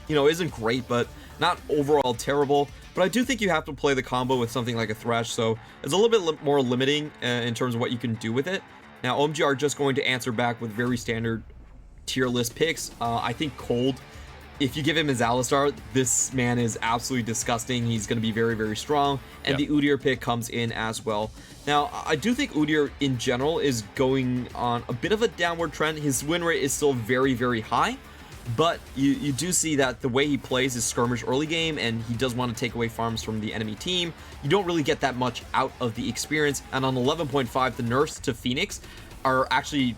you know, isn't great, but not overall terrible. But I do think you have to play the combo with something like a Thresh, so it's a little bit more limiting in terms of what you can do with it. Now, OMG are just going to answer back with very standard tier list picks. I think Cold, if you give him his Alistar, this man is absolutely disgusting. He's going to be very, very strong. And the Udyr pick comes in as well. Now, I do think Udyr in general is going on a bit of a downward trend. His win rate is still very, very high. But you do see that the way he plays is skirmish early game, and he does want to take away farms from the enemy team. You don't really get that much out of the experience. And on 11.5, the nerfs to Phoenix are actually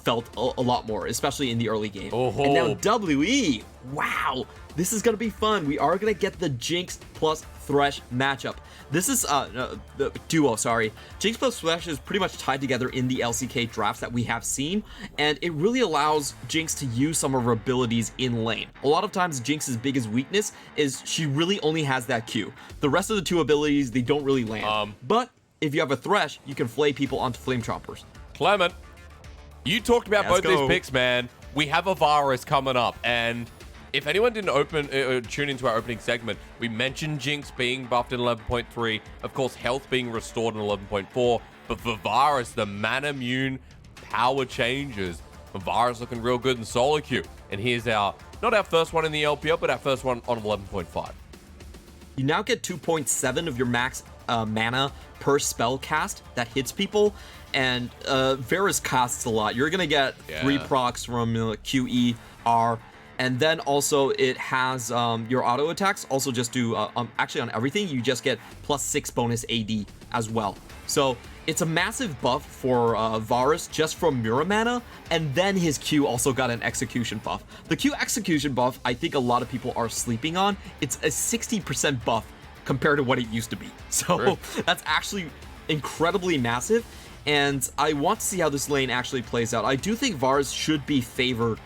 felt a lot more, especially in the early game. And now WE, wow, this is gonna be fun. We are gonna get the Jinx plus Thresh matchup. This is the duo, sorry. Jinx plus Thresh is pretty much tied together in the LCK drafts that we have seen, and it really allows Jinx to use some of her abilities in lane. A lot of times Jinx's biggest weakness is she really only has that Q. The rest of the two abilities, they don't really land. But if you have a Thresh, you can flay people onto Flame Choppers. Clement, you talked about both these picks, man. We have a Varus coming up, and if anyone didn't tune into our opening segment, we mentioned Jinx being buffed in 11.3, of course health being restored in 11.4, but for Varus, the mana immune power changes. Varus looking real good in solo queue, and here's not our first one in the LPL, but our first one on 11.5. You now get 2.7 of your max mana per spell cast that hits people, and Varus costs a lot. You're gonna get 3 procs from QE, R, and then also it has your auto attacks also just do actually on everything you just get +6 bonus AD as well. So it's a massive buff for Varus just from Mura mana, and then his Q also got an execution buff. The Q execution buff, I think a lot of people are sleeping on. It's a 60% buff compared to what it used to be. So that's actually incredibly massive, and I want to see how this lane actually plays out. I do think Varus should be favored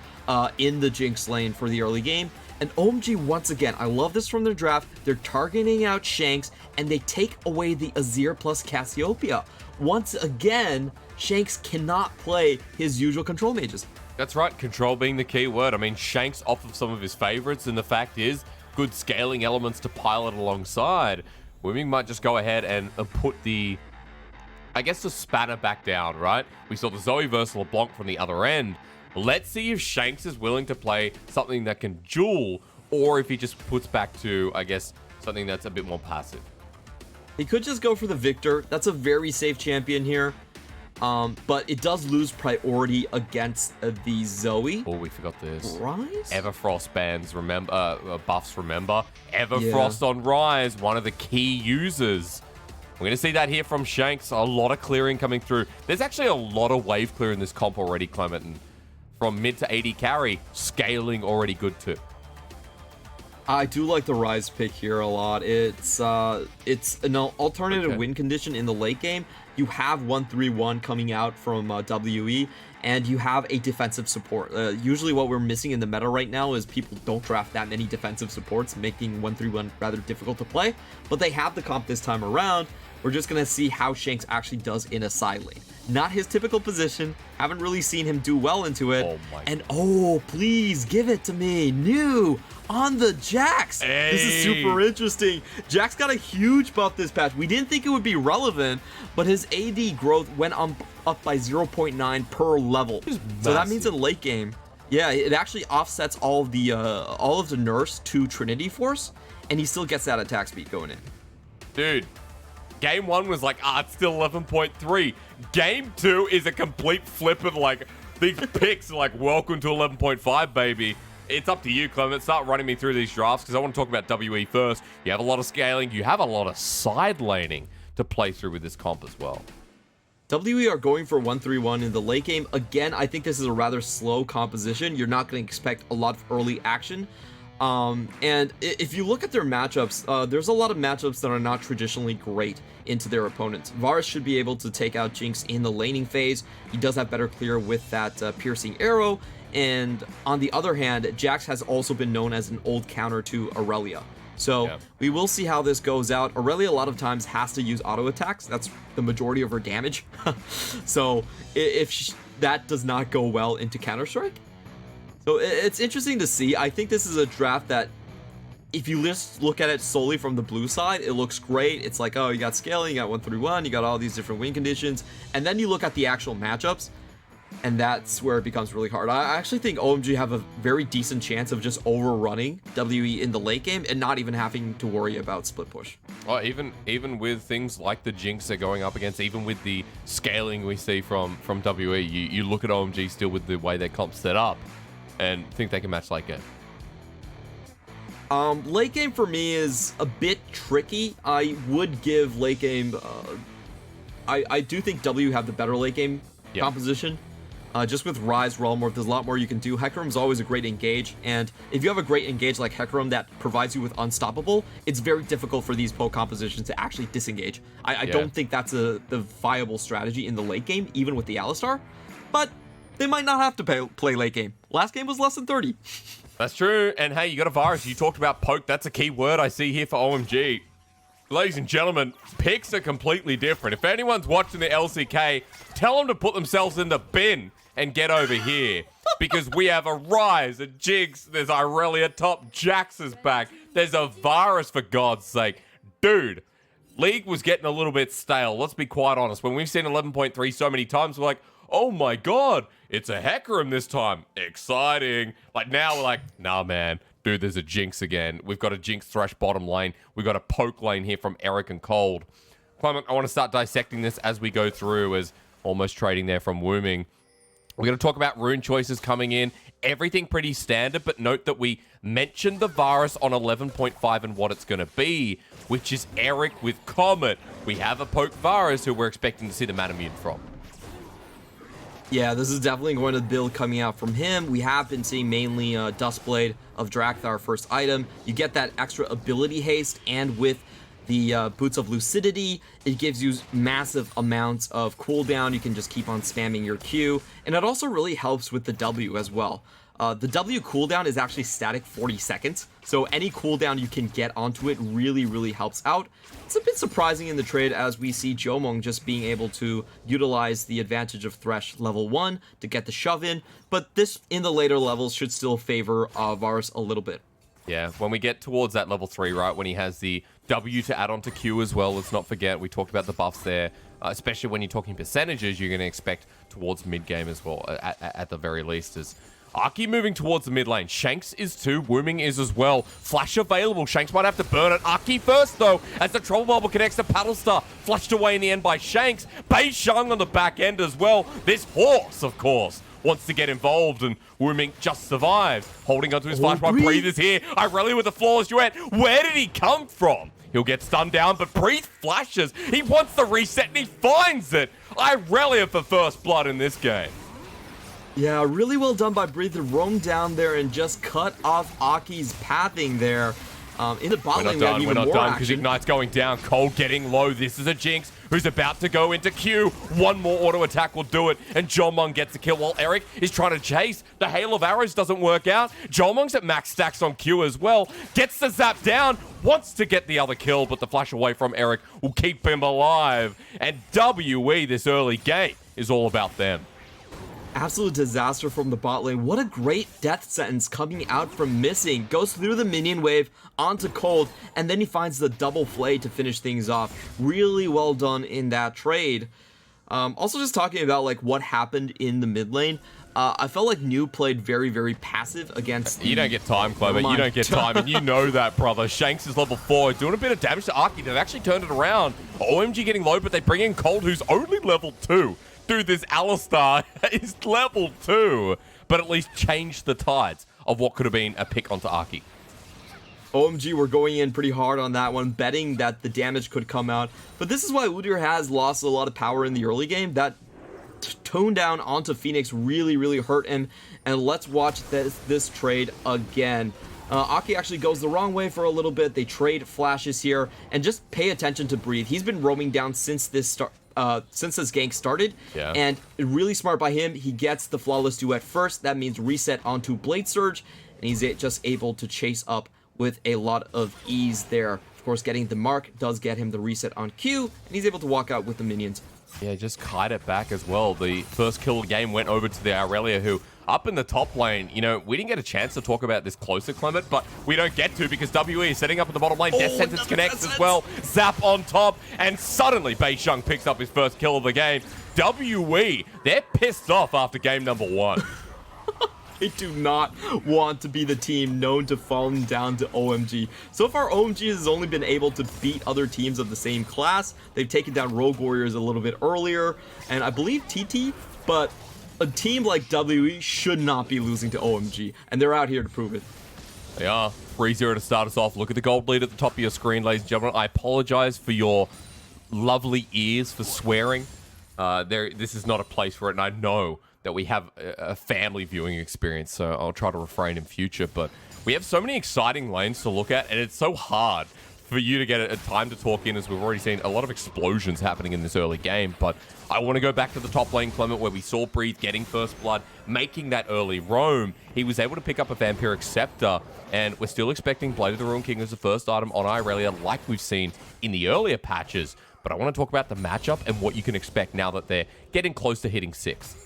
in the Jinx lane for the early game. And OMG, once again, I love this from their draft. They're targeting out Shanks, and they take away the Azir plus Cassiopeia. Once again, Shanks cannot play his usual control mages. That's right, control being the key word. I mean, Shanks off of some of his favorites, and the fact is, good scaling elements to pilot alongside. Wuming might just go ahead and put the, I guess, the spanner back down, right? We saw the Zoe versus LeBlanc from the other end. Let's see if Shanks is willing to play something that can duel, or if he just puts back to, I guess, something that's a bit more passive. He could just go for the Victor. That's a very safe champion here. But it does lose priority against the Zoe. Oh, we forgot this. Ryze? Everfrost bans, remember, buffs, remember? Everfrost on Ryze, one of the key users. We're going to see that here from Shanks. A lot of clearing coming through. There's actually a lot of wave clear in this comp already, Clement. And from mid to AD carry, scaling already good too. I do like the Ryze pick here a lot. It's an alternative win condition in the late game. You have 1-3-1 coming out from WE, and you have a defensive support. Usually what we're missing in the meta right now is people don't draft that many defensive supports, making 1-3-1 rather difficult to play. But they have the comp this time around. We're just going to see how Shanks actually does in a side lane. Not his typical position. Haven't really seen him do well into it. And please give it to me. New on the Jax. Hey. This is super interesting. Jax got a huge buff this patch. We didn't think it would be relevant, but his AD growth went up by 0.9 per level. So that means in late game, yeah, it actually offsets all of the nerfs to Trinity Force, and he still gets that attack speed going in. Dude, game 1 was like, it's still 11.3. Game 2 is a complete flip of like, these picks are like, welcome to 11.5, baby. It's up to you, Clement. Start running me through these drafts, because I want to talk about WE first. You have a lot of scaling. You have a lot of side laning to play through with this comp as well. WE are going for 1-3-1 in the late game. Again, I think this is a rather slow composition. You're not going to expect a lot of early action. And if you look at their matchups, there's a lot of matchups that are not traditionally great into their opponents. Varus should be able to take out Jinx in the laning phase. He does have better clear with that piercing arrow. And on the other hand, Jax has also been known as an old counter to Irelia. So we will see how this goes out. Irelia a lot of times has to use auto attacks. That's the majority of her damage. So if that does not go well into Counter-Strike, So it's interesting to see. I think this is a draft that, if you just look at it solely from the blue side, it looks great. It's like, oh, you got scaling, you got 1-3-1, you got all these different win conditions. And then you look at the actual matchups, and that's where it becomes really hard. I actually think OMG have a very decent chance of just overrunning WE in the late game and not even having to worry about split push. Well, even with things like the Jinx they're going up against, even with the scaling we see from WE, you look at OMG still with the way their comp's set up and think they can match late game. Late game for me is a bit tricky. I would give late game, I do think W have the better late game composition. Just with Ryze, Realmorph, there's a lot more you can do. Hecarim's always a great engage, and if you have a great engage like Hecarim that provides you with Unstoppable, it's very difficult for these poke compositions to actually disengage. I don't think that's the viable strategy in the late game, even with the Alistar, but they might not have to play late game. Last game was less than 30. That's true, and hey, you got a Varus. You talked about poke. That's a key word I see here for OMG. Ladies and gentlemen, picks are completely different. If anyone's watching the LCK, tell them to put themselves in the bin and get over here. Because we have a Ryze, a Jinx, there's Irelia top, Jax is back, there's a Varus for God's sake. Dude, League was getting a little bit stale, let's be quite honest. When we've seen 11.3 so many times, we're like, oh my god, it's a Hecarim this time. Exciting. Like now we're like, nah man, dude, there's a Jinx again. We've got a Jinx Thresh bottom lane. We've got a poke lane here from Eric and Cold. Clement, I want to start dissecting this as we go through, as almost trading there from Wuming. We're going to talk about rune choices coming in. Everything pretty standard, but note that we mentioned the Varus on 11.5 and what it's going to be, which is Eric with Comet. We have a poke Varus who we're expecting to see the Manamune from. Yeah, this is definitely going to build coming out from him. We have been seeing mainly Duskblade of Drakthar first item. You get that extra ability haste, and with the Boots of Lucidity, it gives you massive amounts of cooldown. You can just keep on spamming your Q, and it also really helps with the W as well. The W cooldown is actually static 40 seconds, so any cooldown you can get onto it really helps out. It's a bit surprising in the trade as we see Jiumeng just being able to utilize the advantage of Thresh level 1 to get the shove in, but this in the later levels should still favor Varus a little bit. Yeah, when we get towards that level 3, right, when he has the W to add on to Q as well, let's not forget, we talked about the buffs there, especially when you're talking percentages, you're going to expect towards mid-game as well, at the very least, as Aki moving towards the mid lane. Shanks is too. Wuming is as well. Flash available. Shanks might have to burn it. Aki first, though, as the Trouble Bubble connects to Paddlestar. Flushed away in the end by Shanks. Beishang on the back end as well. This horse, of course, wants to get involved, and Wuming just survives. Holding onto his flash while Breathe is here. Irelia with the flawless duet. Where did he come from? He'll get stunned down, but Breathe flashes. He wants the reset, and he finds it. Irelia for first blood in this game. Yeah, really well done by Breathe to roam down there and just cut off Aki's pathing there. In the bot lane, we're not done because Ignite's going down. Cold getting low. This is a Jinx who's about to go into Q. One more auto attack will do it, and Jiumeng gets a kill while Eric is trying to chase. The Hail of Arrows doesn't work out. Jiumeng's at max stacks on Q as well. Gets the zap down, wants to get the other kill, but the flash away from Eric will keep him alive. And WE this early game is all about them. Absolute disaster from the bot lane. What a great death sentence coming out from Missing. Goes through the minion wave onto Cold, and then he finds the double flay to finish things off. Really well done in that trade. Also just talking about like what happened in the mid lane. I felt like New played very passive against You don't get time, Clement. You don't get time, and you know that, brother. Shanks is level 4, doing a bit of damage to Aki. They've actually turned it around. OMG getting low, but they bring in Cold, who's only level 2. Dude, this Alistar is level 2, but at least changed the tides of what could have been a pick onto Aki. OMG were going in pretty hard on that one, betting that the damage could come out. But this is why Udyr has lost a lot of power in the early game. That tone down onto Phoenix really hurt him. And let's watch this trade again. Aki actually goes the wrong way for a little bit. They trade flashes here, and just pay attention to Breathe. He's been roaming down since this gank started, and really smart by him. He gets the flawless duet first. That means reset onto Blade Surge, and he's just able to chase up with a lot of ease there. Of course, getting the mark does get him the reset on Q, and he's able to walk out with the minions. Yeah, just kite it back as well. The first kill of the game went over to the Irelia, who up in the top lane, you know, we didn't get a chance to talk about this closer, Clement, but we don't get to because WE is setting up in the bottom lane. Death Sentence connects as well. Zap on top, and suddenly Beishang picks up his first kill of the game. WE, they're pissed off after game number 1. They do not want to be the team known to falling down to OMG. So far, OMG has only been able to beat other teams of the same class. They've taken down Rogue Warriors a little bit earlier, and I believe TT, but a team like WE should not be losing to OMG, and they're out here to prove it. They are. 3-0 to start us off. Look at the gold lead at the top of your screen, ladies and gentlemen. I apologize for your lovely ears for swearing. This is not a place for it, and I know that we have a family viewing experience, so I'll try to refrain in future. But we have so many exciting lanes to look at, and it's so hard for you to get a time to talk in, as we've already seen a lot of explosions happening in this early game. But I want to go back to the top lane, Clement, where we saw Breathe getting first blood, making that early roam. He was able to pick up a Vampiric Scepter, and we're still expecting Blade of the Ruined King as the first item on Irelia, like we've seen in the earlier patches. But I want to talk about the matchup and what you can expect now that they're getting close to hitting 6.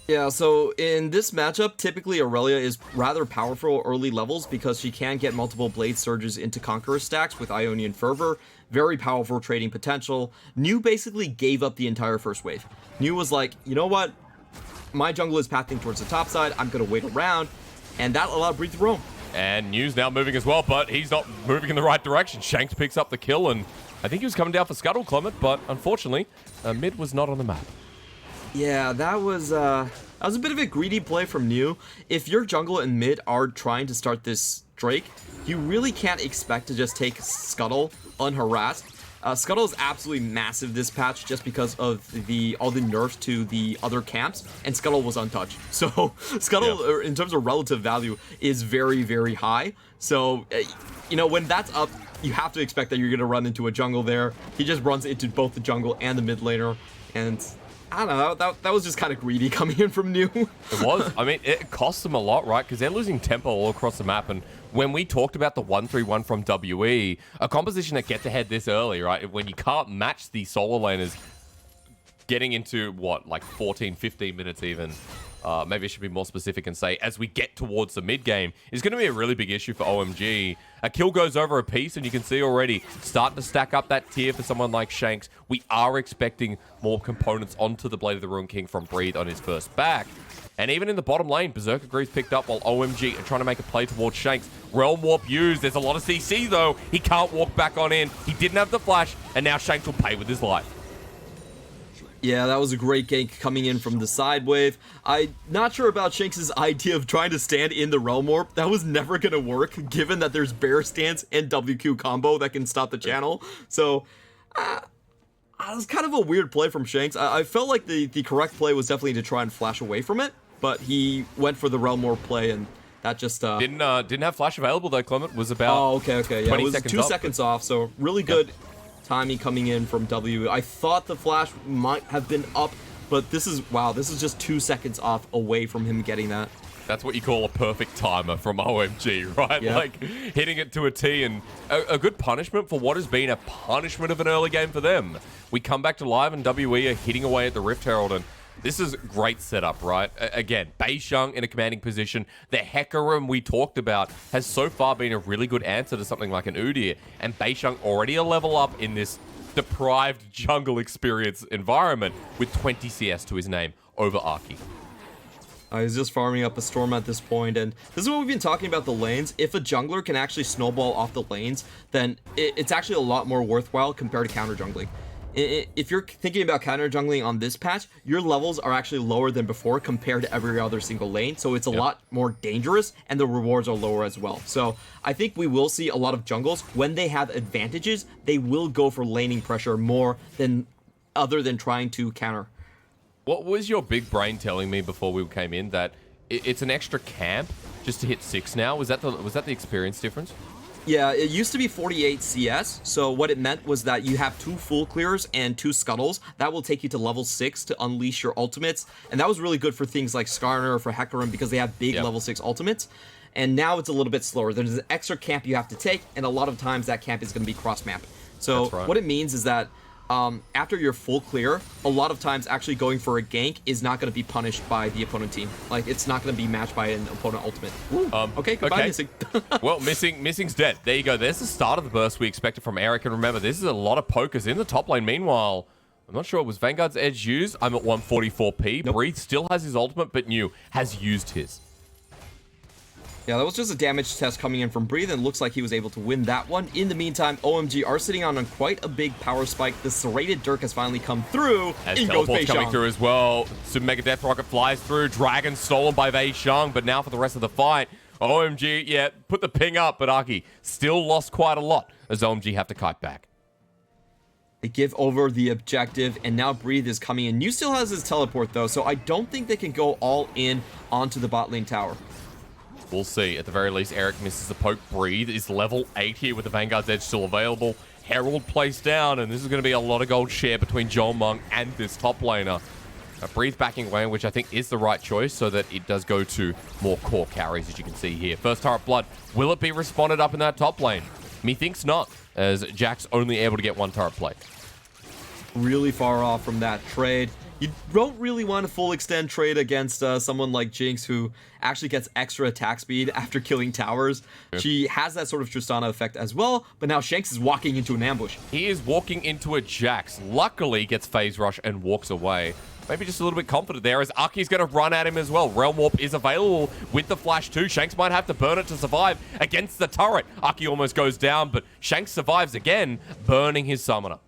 Yeah, so in this matchup, typically Irelia is rather powerful early levels because she can get multiple Blade Surges into Conqueror stacks with Ionian Fervor. Very powerful trading potential. New basically gave up the entire first wave. New was like, you know what? My jungle is pathing towards the top side. I'm going to wait around. And that allowed Breathe to roam. And New's now moving as well, but he's not moving in the right direction. Shanks picks up the kill, and I think he was coming down for Scuttle, Clement, but unfortunately, mid was not on the map. Yeah, that was a bit of a greedy play from New. If your jungle and mid are trying to start this Drake, you really can't expect to just take Scuttle unharassed. Scuttle is absolutely massive this patch just because of all the nerfs to the other camps, and Scuttle was untouched. So Scuttle, in terms of relative value, is very, very high. So, you know, when that's up, you have to expect that you're going to run into a jungle there. He just runs into both the jungle and the mid laner, and I don't know, that was just kind of greedy coming in from New. It was. I mean, it costs them a lot, right? Because they're losing tempo all across the map. And when we talked about the 1-3-1 from WE, a composition that gets ahead this early, right? When you can't match the solo laners getting into, what, like 14, 15 minutes even. Maybe I should be more specific and say, as we get towards the mid game, is going to be a really big issue for OMG. A kill goes over a piece, and you can see already starting to stack up that tier for someone like Shanks. We are expecting more components onto the Blade of the Ruined King from Breathe on his first back. And even in the bottom lane, Berserker Greaves picked up while OMG are trying to make a play towards Shanks. Realm Warp used. There's a lot of CC, though. He can't walk back on in. He didn't have the flash, and now Shanks will pay with his life. Yeah, that was a great gank coming in from the side wave. I'm not sure about Shanks' idea of trying to stand in the Realm Warp. That was never going to work, given that there's Bear Stance and WQ combo that can stop the channel. So, it was kind of a weird play from Shanks. I felt like the correct play was definitely to try and flash away from it, but he went for the Realm Warp play, and that just... Didn't have flash available, though, Clement. Was about okay. Yeah, it was 2 seconds off, so really good timing coming in from W. I thought the flash might have been up, but this is just 2 seconds off away from him getting that. That's what you call a perfect timer from OMG, right? Yeah. Like hitting it to a T, and a good punishment for what has been a punishment of an early game for them. We come back to live, and WE are hitting away at the Rift Herald, and this is great setup, right? Again, Beishang in a commanding position. The Hecarim we talked about has so far been a really good answer to something like an Udyr, and Beishang already a level up in this deprived jungle experience environment with 20 CS to his name over Arky. He's just farming up a Storm at this point, and this is what we've been talking about the lanes. If a jungler can actually snowball off the lanes, then it's actually a lot more worthwhile compared to counter jungling. If you're thinking about counter jungling on this patch, your levels are actually lower than before compared to every other single lane, so it's a lot more dangerous, and the rewards are lower as well. So I think we will see a lot of jungles, when they have advantages, they will go for laning pressure more than other than trying to counter. What was your big brain telling me before we came in, that it's an extra camp just to hit 6 now? Was that the experience difference? Yeah, it used to be 48 CS, so what it meant was that you have 2 full clears and 2 scuttles. That will take you to level 6 to unleash your ultimates, and that was really good for things like Skarner or for Hecarim because they have big level 6 ultimates. And now it's a little bit slower. There's an extra camp you have to take, and a lot of times that camp is going to be cross-map. So what it means is that after your full clear, a lot of times actually going for a gank is not going to be punished by the opponent team. Like, it's not going to be matched by an opponent ultimate. Ooh, okay, goodbye, Missing. Well, Missing's dead. There you go. There's the start of the burst we expected from Eric. And remember, this is a lot of pokers in the top lane. Meanwhile, I'm not sure it was Vanguard's Edge used. I'm at 144p. Nope. Breathe still has his ultimate, but New has used his. Yeah, that was just a damage test coming in from Breathe, and looks like he was able to win that one. In the meantime, OMG are sitting on quite a big power spike. The serrated Dirk has finally come through. As in goes teleport's Beishang. coming through as well. Super Mega Death Rocket flies through. Dragon stolen by Beishang, but now for the rest of the fight, OMG, yeah, put the ping up, but Aki still lost quite a lot as OMG have to kite back. They give over the objective, and now Breathe is coming in. New still has his teleport, though, so I don't think they can go all in onto the bot lane tower. We'll see. At the very least, Eric misses the poke. Breathe is level 8 here with the Vanguard's Edge still available. Herald placed down, and this is going to be a lot of gold share between Jiumeng and this top laner. Breathe backing lane, which I think is the right choice, so that it does go to more core carries, as you can see here. First turret blood. Will it be responded up in that top lane? Methinks not, as Jack's only able to get one turret play. Really far off from that trade. You don't really want a full extend trade against someone like Jinx, who actually gets extra attack speed after killing towers. Yeah. She has that sort of Tristana effect as well, but now Shanks is walking into an ambush. He is walking into a Jax. Luckily, gets phase rush and walks away. Maybe just a little bit confident there, as Aki's going to run at him as well. Realm Warp is available with the flash too. Shanks might have to burn it to survive against the turret. Aki almost goes down, but Shanks survives again, burning his summoner.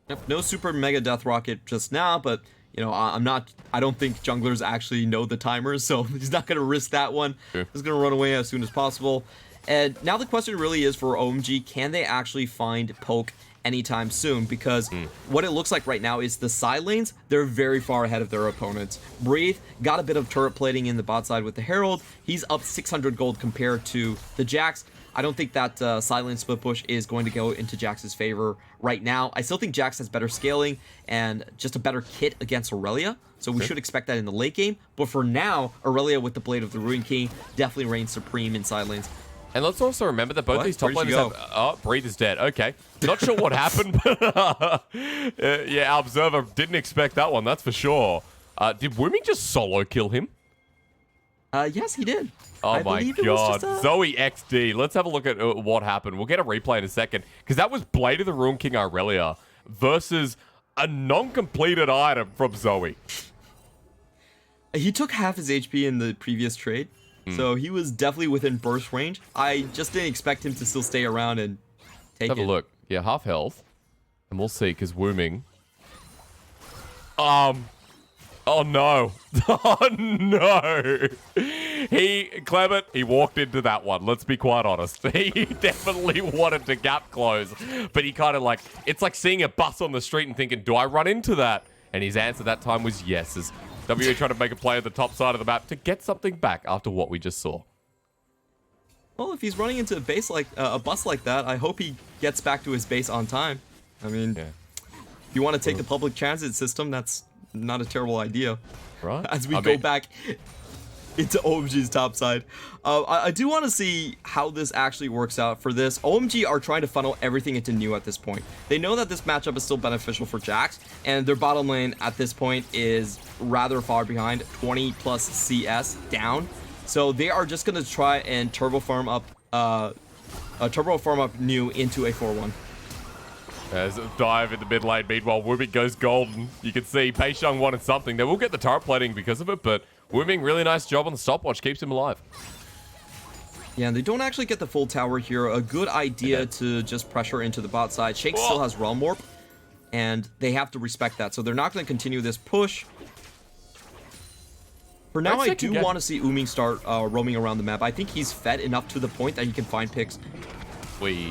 Yep, no super mega death rocket just now, but you know, I don't think junglers actually know the timers, so he's not going to risk that one. Sure. He's going to run away as soon as possible. And now the question really is for OMG, can they actually find poke anytime soon? Because what it looks like right now is the side lanes, they're very far ahead of their opponents. Breathe got a bit of turret plating in the bot side with the Herald. He's up 600 gold compared to the Jax. I don't think that side lane split push is going to go into Jax's favor right now. I still think Jax has better scaling and just a better kit against Irelia, so we should expect that in the late game. But for now, Irelia with the Blade of the Ruin King definitely reigns supreme in side lanes. And let's also remember that both these top laners have... Oh, Breathe is dead. Okay. Not sure what happened, but yeah, our observer didn't expect that one, that's for sure. Did Wuming just solo kill him? Yes, he did. Oh my god. Zoe XD. Let's have a look at what happened. We'll get a replay in a second, because that was Blade of the Ruin King Irelia versus a non-completed item from Zoe. He took half his HP in the previous trade, so he was definitely within burst range. I just didn't expect him to still stay around and take it. Have a look. Yeah, half health. And we'll see, because Wuming... Oh no. Oh no. Clement, he walked into that one. Let's be quite honest. He definitely wanted to gap close. But he kind of like, it's like seeing a bus on the street and thinking, do I run into that? And his answer that time was yes, as WA trying to make a play at the top side of the map to get something back after what we just saw. Well, if he's running into a base like a bus like that, I hope he gets back to his base on time. I mean, if you want to take the public transit system, that's not a terrible idea. Right. As we go back into OMG's top side. I do want to see how this actually works out for this. OMG are trying to funnel everything into New at this point. They know that this matchup is still beneficial for Jax, and their bottom lane at this point is rather far behind, 20 plus CS down. So they are just going to try and turbo farm up New into a 4-1. As a dive in the mid lane, meanwhile, Wuming goes golden. You can see Beishang wanted something. They will get the turret plating because of it, but Wuming, really nice job on the stopwatch, keeps him alive. Yeah, and they don't actually get the full tower here. A good idea to just pressure into the bot side. Shake still has Realm Warp, and they have to respect that. So they're not going to continue this push. For now, I do want to see Wuming start roaming around the map. I think he's fed enough to the point that he can find picks.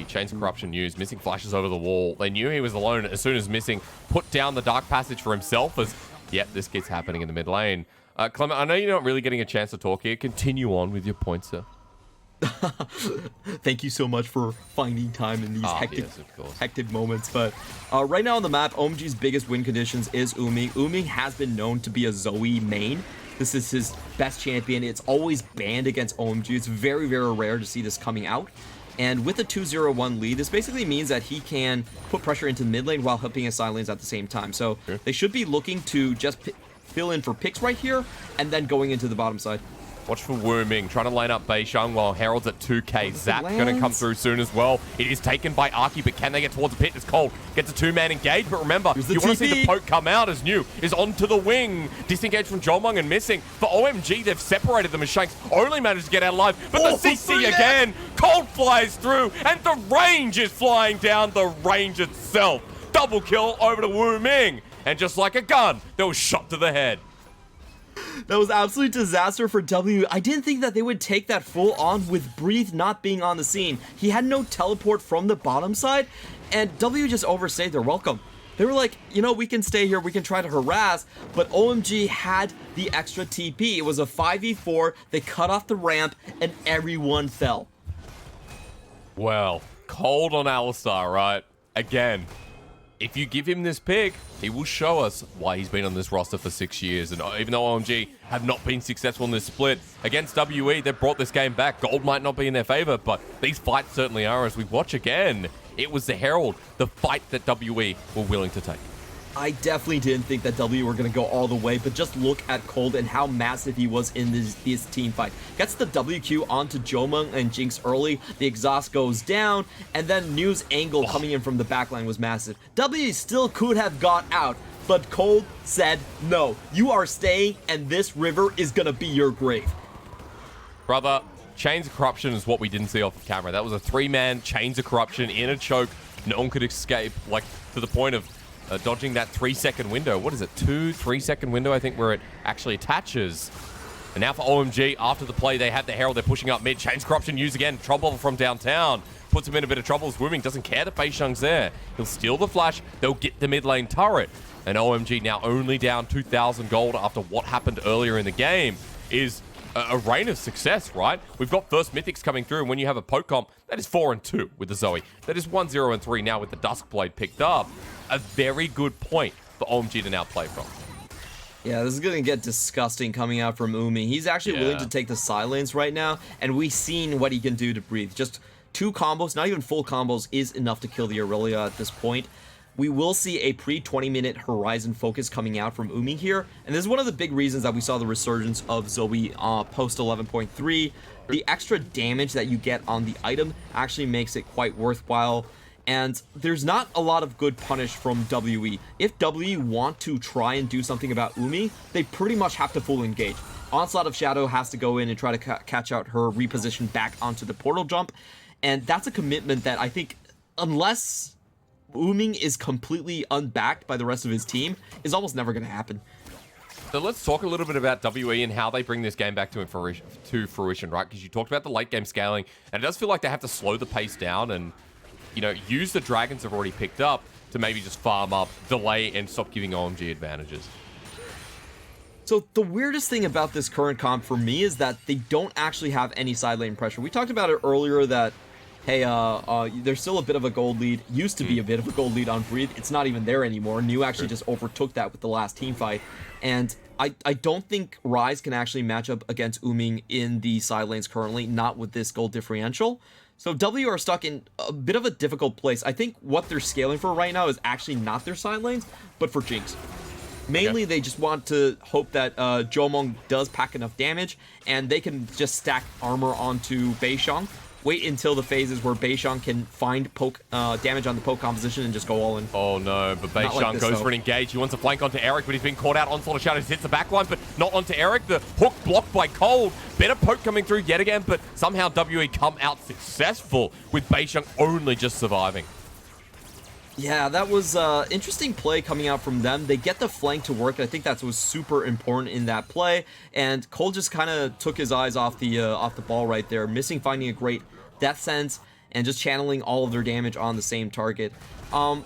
Chains of Corruption used. Missing flashes over the wall. They knew he was alone as soon as Missing put down the Dark Passage for himself as, yep, this keeps happening in the mid lane. Clement, I know you're not really getting a chance to talk here. Continue on with your point, sir. Thank you so much for finding time in these hectic moments. But right now on the map, OMG's biggest win conditions is Wuming. Wuming has been known to be a Zoe main. This is his best champion. It's always banned against OMG. It's very, very rare to see this coming out. And with a 2-0-1 lead, this basically means that he can put pressure into mid lane while helping his side lanes at the same time. So they should be looking to just fill in for picks right here, and then going into the bottom side. Watch for Wuming, trying to line up Beishang while Herald's at 2k. Zap's going to come through soon as well. It is taken by Arky, but can they get towards the pit? It's cold. Gets a two-man engage, but remember, you want to see the poke come out as New is onto the wing. Disengaged from Jiumeng and missing. For OMG, they've separated them as Shanks only managed to get out alive. But the CC again, cold flies through, and the range is flying down the range itself. Double kill over to Wuming. And just like a gun, there was shot to the head. That was absolute disaster for W. I didn't think that they would take that full on with Breathe not being on the scene. He had no teleport from the bottom side, and W just overstayed their welcome. They were like, you know, we can stay here, we can try to harass, but OMG had the extra TP. It was a 5v4, they cut off the ramp, and everyone fell. Well, cold on Alistar, right? Again. If you give him this pick, he will show us why he's been on this roster for 6 years. And even though OMG have not been successful in this split against WE, they've brought this game back. Gold might not be in their favor, but these fights certainly are. As we watch again, it was the Herald, the fight that WE were willing to take. I definitely didn't think that W were going to go all the way, but just look at Cold and how massive he was in this team fight. Gets the WQ onto Jiumeng and Jinx early, the exhaust goes down, and then New's angle coming in from the backline was massive. W still could have got out, but Cold said, no, you are staying, and this river is going to be your grave. Brother, Chains of Corruption is what we didn't see off of camera. That was a three-man Chains of Corruption in a choke. No one could escape, like, to the point of dodging that 3-second window. What is it? 2-3-second window, I think, where it actually attaches. And now for OMG, after the play, they have the Herald. They're pushing up mid. Chains Corruption used again. Trouble from downtown. Puts him in a bit of trouble as Wuming doesn't care that Beishang's there. He'll steal the flash. They'll get the mid lane turret. And OMG now only down 2,000 gold after what happened earlier in the game is a reign of success, right? We've got first mythics coming through, and when you have a poke comp, that is 4-2 with the Zoe. That is 1-0-3 now with the Duskblade picked up. A very good point for OMG to now play from. Yeah, this is going to get disgusting coming out from Wuming. He's actually willing to take the side lanes right now, and we've seen what he can do to Breathe. Just 2 combos, not even full combos, is enough to kill the Irelia at this point. We will see a pre-20-minute Horizon focus coming out from Wuming here, and this is one of the big reasons that we saw the resurgence of Zoe post 11.3. The extra damage that you get on the item actually makes it quite worthwhile, and there's not a lot of good punish from WE. If WE want to try and do something about Wuming, they pretty much have to full engage. Onslaught of Shadow has to go in and try to catch out her reposition back onto the portal jump, and that's a commitment that I think, unless Wuming is completely unbacked by the rest of his team, is almost never going to happen. So let's talk a little bit about WE and how they bring this game back to fruition, right? Because you talked about the late game scaling, and it does feel like they have to slow the pace down and, you know, use the dragons they've already picked up to maybe just farm up, delay, and stop giving OMG advantages. So the weirdest thing about this current comp for me is that they don't actually have any side lane pressure. We talked about it earlier that, hey, there's still a bit of a gold lead. Used to be a bit of a gold lead on Breathe. It's not even there anymore. New actually just overtook that with the last team fight. And I don't think Ryze can actually match up against Wuming in the side lanes currently, not with this gold differential. So W are stuck in a bit of a difficult place. I think what they're scaling for right now is actually not their side lanes, but for Jinx. Mainly, they just want to hope that Jiumeng does pack enough damage, and they can just stack armor onto Beishang. Wait until the phases where Beishang can find poke damage on the poke composition and just go all in. Oh no, but Beishang goes for an engage. He wants to flank onto Eric, but he's been caught out. Onslaught of Shadows hits the backline, but not onto Eric. The hook blocked by Cold. Better poke coming through yet again, but somehow WE come out successful with Beishang only just surviving. Yeah, that was interesting play coming out from them. They get the flank to work. I think that was super important in that play. And Cole just kind of took his eyes off the ball right there, missing finding a great death sense and just channeling all of their damage on the same target. I'm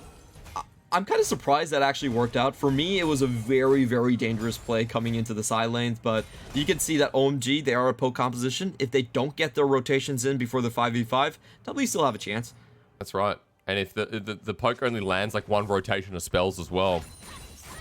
kind of surprised that actually worked out. For me, it was a very, very dangerous play coming into the side lanes, but you can see that OMG, they are a poke composition. If they don't get their rotations in before the 5v5, W still have a chance. That's right. And if the poke only lands like one rotation of spells as well,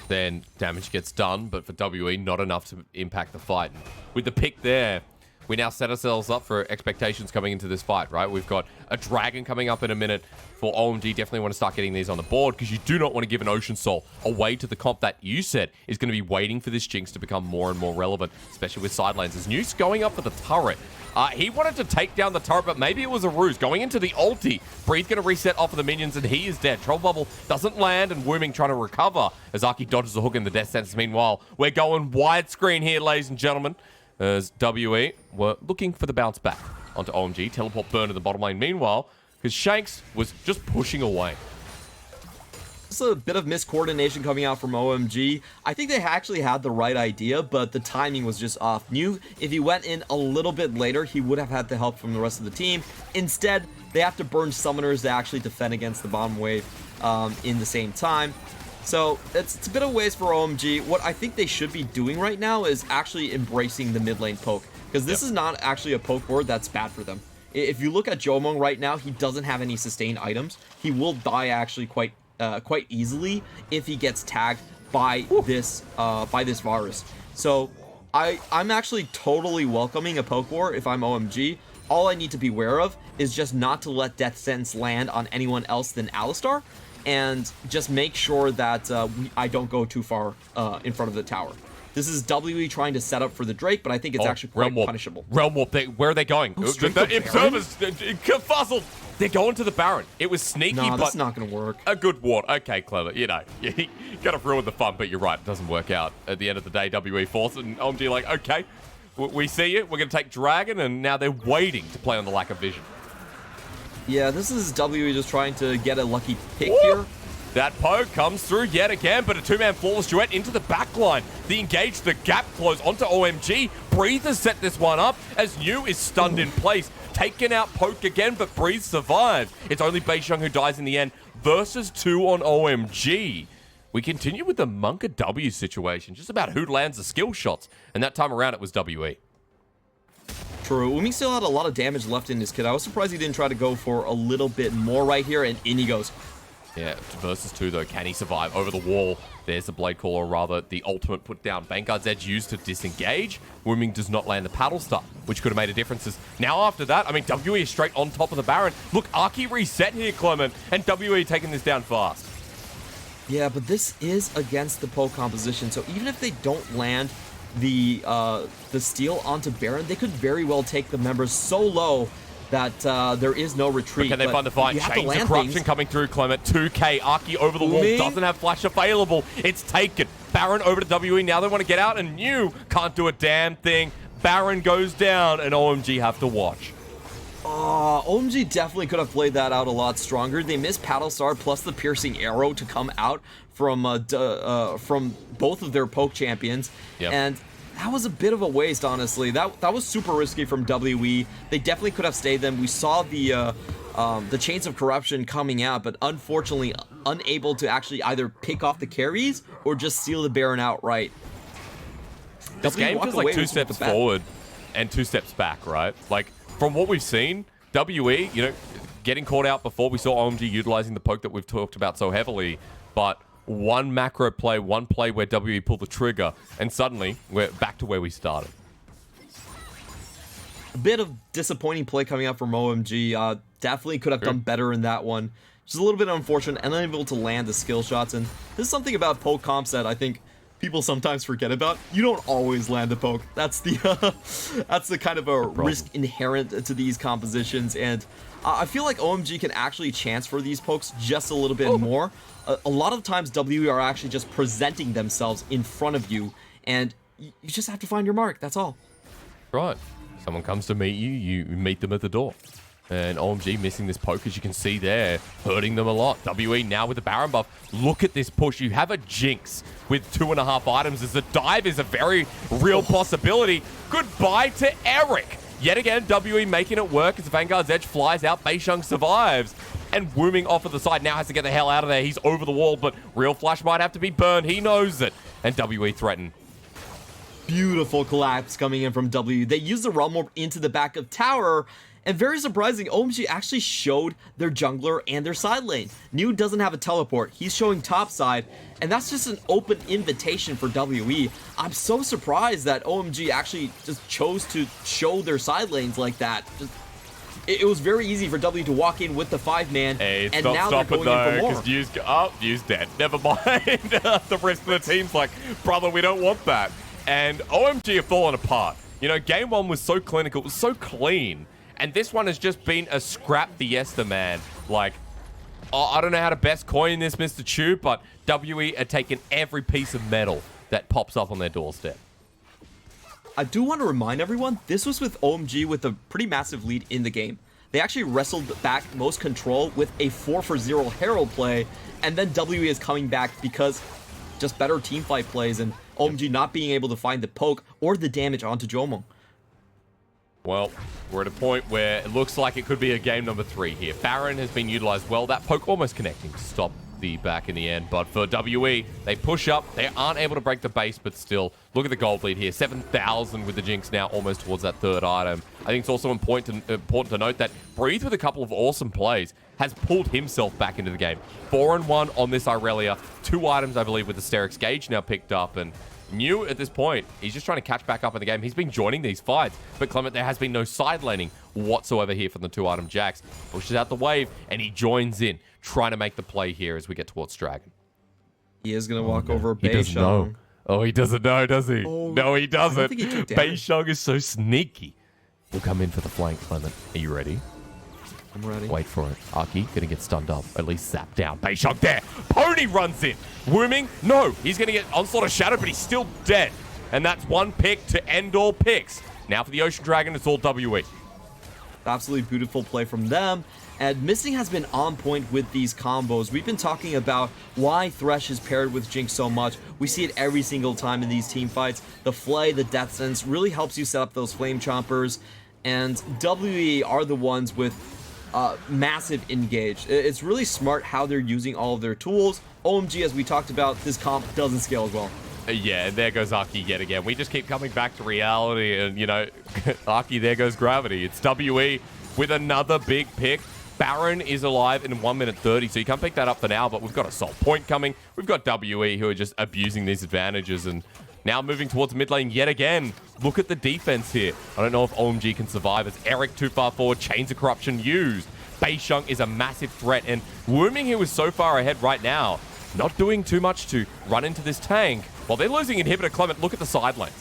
then damage gets done. But for WE, not enough to impact the fight. And with the pick there, we now set ourselves up for expectations coming into this fight, right? We've got a dragon coming up in a minute. For OMG, definitely want to start getting these on the board because you do not want to give an Ocean Soul away to the comp that you said is going to be waiting for this Jinx to become more and more relevant, especially with side lanes. As Nuke's going up for the turret. He wanted to take down the turret, but maybe it was a ruse. Going into the ulti, Breathe going to reset off of the minions, and he is dead. Troll Bubble doesn't land, and Wuming trying to recover as Aki dodges the hook in the death sentence. Meanwhile, we're going widescreen here, ladies and gentlemen, as WE were looking for the bounce back onto OMG. Teleport burn in the bottom lane. Meanwhile, because Shanks was just pushing away. It's a bit of miscoordination coming out from OMG. I think they actually had the right idea, but the timing was just off. If he went in a little bit later, he would have had the help from the rest of the team. Instead, they have to burn summoners to actually defend against the bottom wave in the same time. So it's a bit of a waste for OMG. What I think they should be doing right now is actually embracing the mid lane poke, because this is not actually a poke board that's bad for them. If you look at Jiumeng right now, he doesn't have any sustained items. He will die actually quite easily if he gets tagged by this Varus. So I'm actually totally welcoming a poke war if I'm OMG. All I need to be aware of is just not to let Death Sentence land on anyone else than Alistar, and just make sure that I don't go too far in front of the tower. This is WE trying to set up for the Drake, but I think it's actually quite punishable. Realm Warp, where are they going? The observers, Kerfuzzled. They're going to the Baron. It was sneaky, but that's not going to work. A good ward. Okay, clever. You know, you gotta ruin the fun, but you're right. It doesn't work out. At the end of the day, WE force and OMG like, okay, we see you. We're going to take Dragon, and now they're waiting to play on the lack of vision. Yeah, this is WE just trying to get a lucky pick here. That poke comes through yet again, but a two-man flawless duet into the backline. The engage, the gap close onto OMG. Breathe has set this one up as New is stunned in place. Taken out poke again, but Breathe survives. It's only Beishang who dies in the end. Versus 2 on OMG. We continue with the Monka W situation. Just about who lands the skill shots. And that time around, it was WE. True. Wuming still had a lot of damage left in his kit. I was surprised he didn't try to go for a little bit more right here, and in he goes. Yeah, versus 2 though. Can he survive over the wall? There's the Blade Call, or rather the ultimate put down. Vanguard's Edge used to disengage. Wuming does not land the paddle star, which could have made a difference. Now after that, I mean, WE is straight on top of the Baron. Look, Aki reset here, Clement, and WE taking this down fast. Yeah, but this is against the poke composition, so even if they don't land the steal onto Baron, they could very well take the members so low that there is no retreat. But can they find the fight? Chains of Corruption coming through, Clement. 2k. Aki over the wall. Doesn't have flash available. It's taken. Baron over to WE. Now they want to get out, and New can't do a damn thing. Baron goes down, and OMG have to watch. OMG definitely could have played that out a lot stronger. They missed Paddle Star plus the piercing arrow to come out from both of their poke champions. Yep. And that was a bit of a waste, honestly. That was super risky from WE. They definitely could have stayed them. We saw the Chains of Corruption coming out, but unfortunately unable to actually either pick off the carries or just seal the Baron outright. This game feels like 2 steps forward and 2 steps back, right? Like, from what we've seen, WE, you know, getting caught out before, we saw OMG utilizing the poke that we've talked about so heavily, but one macro play, one play where WE pulled the trigger, and suddenly we're back to where we started. A bit of disappointing play coming out from OMG. Definitely could have done better in that one. Just a little bit unfortunate, and unable to land the skill shots. And this is something about poke comps that I think people sometimes forget about. You don't always land a poke. That's the kind of a risk inherent to these compositions. And I feel like OMG can actually chance for these pokes just a little bit more. A lot of times WE are actually just presenting themselves in front of you, and you just have to find your mark. That's all. Right. Someone comes to meet you, you meet them at the door. And OMG missing this poke, as you can see there, hurting them a lot. WE now with the Baron buff. Look at this push. You have a Jinx with 2.5 items, as the dive is a very real possibility. Goodbye to Eric. Yet again, WE making it work as the Vanguard's Edge flies out. Beishang survives. And Wuming off of the side now has to get the hell out of there. He's over the wall, but Real Flash might have to be burned. He knows it. And WE threaten. Beautiful collapse coming in from W. They use the Realm Orb into the back of tower, And very surprising, OMG actually showed their jungler and their side lane. New doesn't have a teleport, he's showing top side, and that's just an open invitation for WE. I'm so surprised that OMG actually just chose to show their side lanes like that. It was very easy for W to walk in with the 5-man, and now they're going in for more. Yu's dead. Never mind. The rest of the team's like, brother, we don't want that. And OMG have fallen apart. You know, game 1 was so clinical, it was so clean. And this one has just been a scrap fiesta, man. Like, I don't know how to best coin this, Mr. Chew, but WE are taking every piece of metal that pops up on their doorstep. I do want to remind everyone, this was with OMG with a pretty massive lead in the game. They actually wrestled back most control with a 4-for-0 Herald play, and then WE is coming back because just better teamfight plays and OMG not being able to find the poke or the damage onto Jiumeng. Well, we're at a point where it looks like it could be a game number 3 here. Baron has been utilized well. That poke almost connecting to stop the back in the end. But for WE, they push up. They aren't able to break the base, but still, look at the gold lead here. 7,000 with the Jinx now almost towards that 3rd item. I think it's also important to note that Breathe, with a couple of awesome plays, has pulled himself back into the game. 4-1 on this Irelia. 2 items, I believe, with the Hysterics Gauge now picked up. And New at this point, he's just trying to catch back up in the game. He's been joining these fights, but Clement, there has been no side laning whatsoever here from the 2-item Jax. Pushes out the wave, and he joins in, trying to make the play here as we get towards Dragon. He is going to walk over Beishang. He doesn't know. Oh, he doesn't know, does he? Oh, no, he doesn't. I don't think he took damage. Beishang is so sneaky. We'll come in for the flank, Clement. Are you ready? I'm ready. Wait for it. Aki gonna get stunned up, at least zapped down. Beishang there. Pony runs in. Wuming, no. He's gonna get onslaught of shadow, but he's still dead. And that's 1 pick to end all picks. Now for the Ocean Dragon, it's all WE. Absolutely beautiful play from them. And Missing has been on point with these combos. We've been talking about why Thresh is paired with Jinx so much. We see it every single time in these team fights. The Flay, the Death Sense really helps you set up those Flame Chompers. And WE are the ones with massive engage. It's really smart how they're using all of their tools. OMG, as we talked about, this comp doesn't scale as well. Yeah, and there goes Aki yet again. We just keep coming back to reality, and, you know, Aki, there goes gravity. It's WE with another big pick. Baron is alive in 1 minute 30, so you can't pick that up for now, but we've got a Salt Point coming. We've got WE who are just abusing these advantages, and now moving towards mid lane yet again. Look at the defense here. I don't know if OMG can survive as Eric too far forward. Chains of Corruption used. Beishang is a massive threat, and Wuming, who is so far ahead right now, not doing too much to run into this tank. While they're losing inhibitor, Clement, look at the side lanes.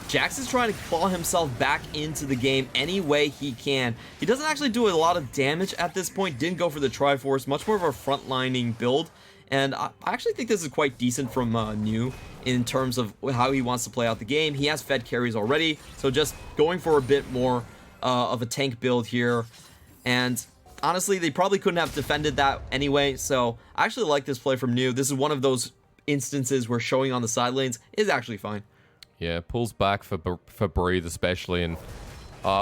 Jax is trying to claw himself back into the game any way he can. He doesn't actually do a lot of damage at this point. Didn't go for the Triforce, much more of a frontlining build. And I actually think this is quite decent from New in terms of how he wants to play out the game. He has fed carries already, so just going for a bit more of a tank build here. And honestly, they probably couldn't have defended that anyway, so I actually like this play from New. This is one of those instances where showing on the side lanes is actually fine. Yeah, pulls back for Breathe especially, and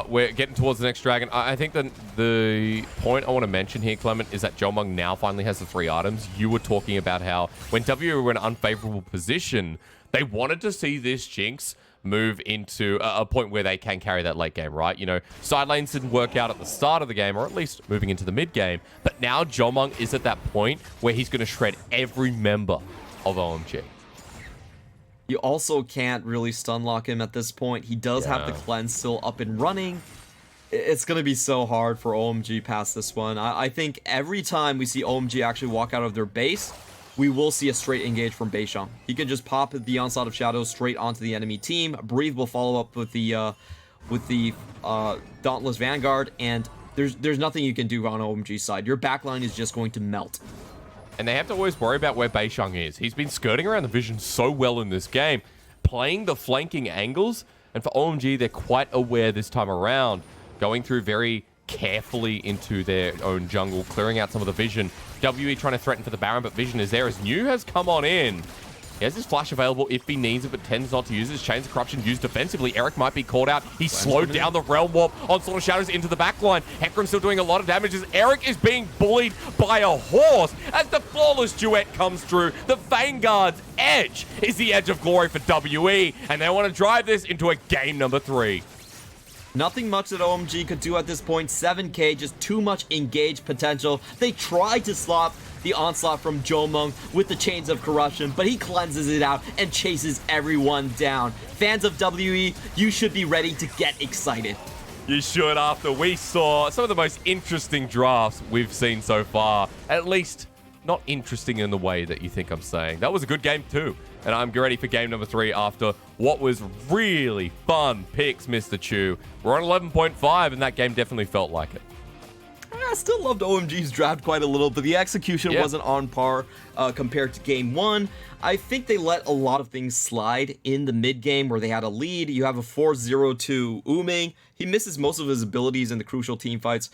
we're getting towards the next dragon. I think that the point I want to mention here, Clement, is that Jiumeng now finally has the 3 items. You were talking about how when W were in an unfavorable position, they wanted to see this Jinx move into a point where they can carry that late game, right? You know, side lanes didn't work out at the start of the game, or at least moving into the mid game, but now Jiumeng is at that point where he's going to shred every member of OMG. You also can't really stun lock him at this point. He does have the cleanse still up and running. It's going to be so hard for OMG past this one. I think every time we see OMG actually walk out of their base, we will see a straight engage from Beishang. He can just pop the Onslaught of Shadows straight onto the enemy team. Breathe will follow up with the Dauntless Vanguard, and there's nothing you can do on OMG's side. Your backline is just going to melt. And they have to always worry about where Beishang is. He's been skirting around the vision so well in this game, playing the flanking angles, and for OMG, they're quite aware this time around, going through very carefully into their own jungle, clearing out some of the vision. WE trying to threaten for the Baron, but vision is there as New has come on in. He has his flash available if he needs it, but tends not to use his Chains of Corruption used defensively. Eric might be called out. He slowed down the Realm Warp on Sword of Shadows into the backline. Hecarim still doing a lot of damage as Eric is being bullied by a horse as the flawless duet comes through. The Vanguard's edge is the edge of glory for WE, and they want to drive this into a game number 3. Nothing much that OMG could do at this point. 7k, just too much engaged potential. They tried to stop the onslaught from Jiumeng with the Chains of Corruption, but he cleanses it out and chases everyone down. Fans of WE, you should be ready to get excited. You should, after we saw some of the most interesting drafts we've seen so far. At least not interesting in the way that you think I'm saying. That was a good game too. And I'm ready for game number 3 after what was really fun picks, Mr. Chu. We're on 11.5, and that game definitely felt like it. I still loved OMG's draft quite a little, but the execution wasn't on par compared to game 1. I think they let a lot of things slide in the mid game where they had a lead. You have a 4-0 to Wuming. He misses most of his abilities in the crucial team fights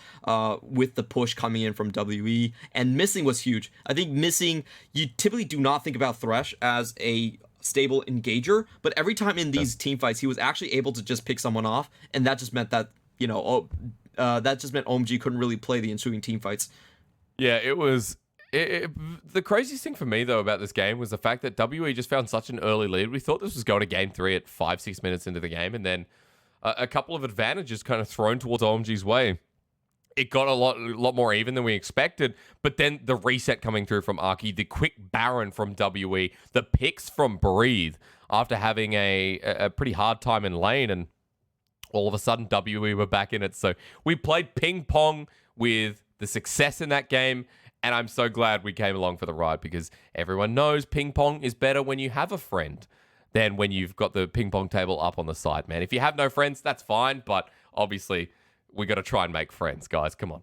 with the push coming in from WE, and missing was huge. I think missing, you typically do not think about Thresh as a stable engager, but every time in these team fights, he was actually able to just pick someone off, and that just meant that, you know, that just meant OMG couldn't really play the ensuing team fights. Yeah, it was... the craziest thing for me, though, about this game was the fact that WE just found such an early lead. We thought this was going to game 3 at 5-6 minutes into the game, and then a couple of advantages kind of thrown towards OMG's way. It got a lot more even than we expected, but then the reset coming through from Arky, the quick Baron from WE, the picks from Breathe after having a pretty hard time in lane, and all of a sudden WE were back in it. So we played ping pong with the success in that game, and I'm so glad we came along for the ride, because everyone knows ping pong is better when you have a friend than when you've got the ping pong table up on the side, man. If you have no friends, that's fine, but obviously we got to try and make friends, guys. Come on.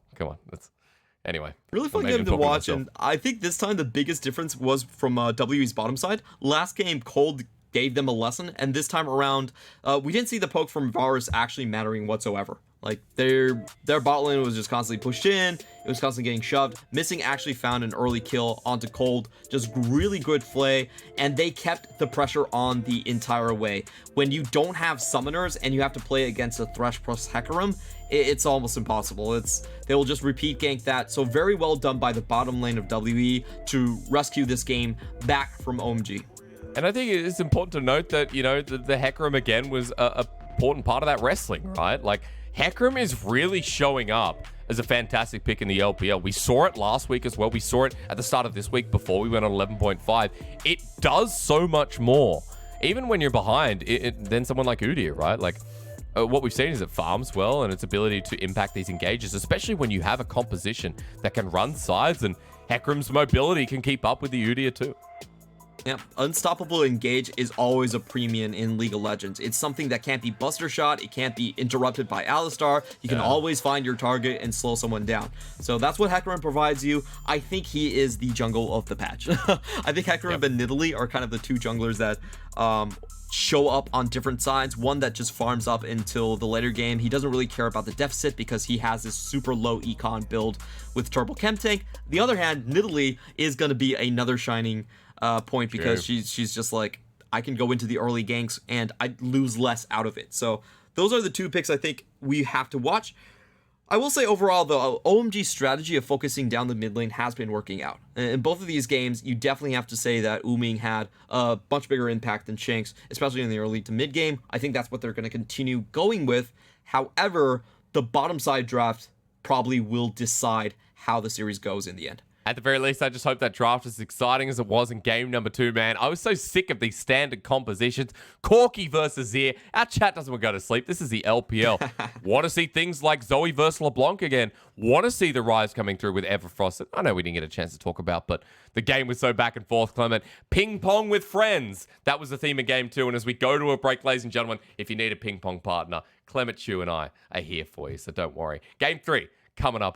Anyway. Really fun game to watch, and I think this time the biggest difference was from WE's bottom side. Last game, Cold gave them a lesson, and this time around, we didn't see the poke from Varus actually mattering whatsoever. Like, their bot lane was just constantly pushed in, it was constantly getting shoved. Missing actually found an early kill onto Cold, just really good play, and they kept the pressure on the entire way. When you don't have summoners and you have to play against a Thresh plus Hecarim, it's almost impossible. They will just repeat gank that. So very well done by the bottom lane of WE to rescue this game back from OMG. And I think it's important to note that, you know, the Hecarim again was a important part of that wrestling, right? Like, Hecarim is really showing up as a fantastic pick in the LPL. We saw it last week as well. We saw it at the start of this week before we went on 11.5. It does so much more, even when you're behind, than someone like Udyr, right? Like, what we've seen is it farms well, and its ability to impact these engages, especially when you have a composition that can run sides, and Hecarim's mobility can keep up with the Udyr too. Yeah, unstoppable engage is always a premium in League of Legends. It's something that can't be buster shot, it can't be interrupted by Alistar. You can always find your target and slow someone down. So that's what Hecarim provides you. I think he is the jungle of the patch. I think Hecarim and Nidalee are kind of the two junglers that show up on different sides. One that just farms up until the later game. He doesn't really care about the deficit because he has this super low econ build with Turbo Chem Tank. The other hand, Nidalee is going to be another shining point, because she's just like, I can go into the early ganks and I lose less out of it. So those are the two picks I think we have to watch. I will say overall, the OMG strategy of focusing down the mid lane has been working out. In both of these games, you definitely have to say that Wuming had a much bigger impact than Shanks, especially in the early to mid game. I think that's what they're going to continue going with. However, the bottom side draft probably will decide how the series goes in the end. At the very least, I just hope that draft is as exciting as it was in game number 2, man. I was so sick of these standard compositions. Corki versus Zir. Our chat doesn't want to go to sleep. This is the LPL. Want to see things like Zoe versus LeBlanc again. Want to see the Ryze coming through with Everfrost. I know we didn't get a chance to talk about, but the game was so back and forth, Clement. Ping pong with friends. That was the theme of game 2. And as we go to a break, ladies and gentlemen, if you need a ping pong partner, Clement, Chu, and I are here for you, so don't worry. Game 3 coming up.